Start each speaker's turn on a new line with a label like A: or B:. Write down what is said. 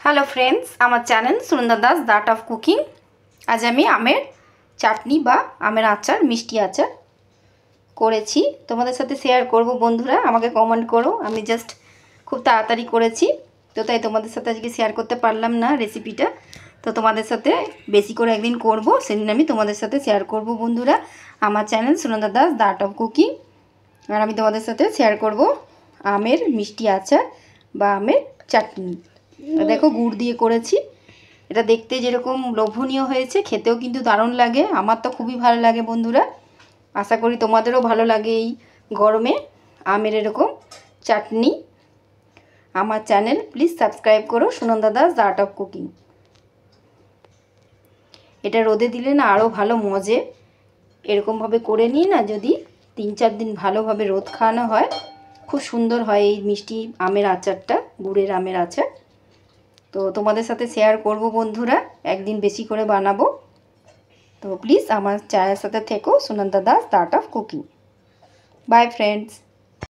A: Hello friends आमार channel Sunanda Das the art of cooking. आज आमी आमेर चाटनी बा आमेर आचार मिष्टि आचार करेছি তোমাদের সাথে শেয়ার করব। বন্ধুরা আমাকে কমেন্ট করো। আমি জাস্ট খুব তাড়াতাড়ি করেছি তো তাই তোমাদের সাথে আজকে শেয়ার করতে পারলাম না রেসিপিটা। তো তোমাদের সাথে বেশি করে একদিন করব, সেদিন আমি তোমাদের সাথে শেয়ার করব। বন্ধুরা আমার channel Sunanda Das the art of cooking, আর আমি তোমাদের সাথে শেয়ার করব আমের মিষ্টি আচার বা আমের চাটনি। দেখো গুড় দিয়ে করেছি, এটা দেখতে যেরকম লোভনীয় হয়েছে খেতেও কিন্তু দারুণ লাগে। আমার তো খুবই ভালো লাগে বন্ধুরা, আশা করি তোমাদেরও ভালো লাগে এই গরমে আমের এরকম চাটনি। আমার চ্যানেল প্লিজ সাবস্ক্রাইব করো Sunanda Das the art of cooking. এটা রোদে দিলে না আরও ভালো মজে। এরকমভাবে করে নিয়ে না যদি 3-4 দিন ভালোভাবে রোদ খাওয়ানো হয় খুব সুন্দর হয় এই মিষ্টি আমের আচারটা, গুড়ের আমের আচার। তো তোমাদের সাথে শেয়ার করব বন্ধুরা, একদিন বেশি করে বানাবো। তো প্লিজ আমার চ্যানেলের সাথে থেকো Sunanda Das the art of cooking. By friends.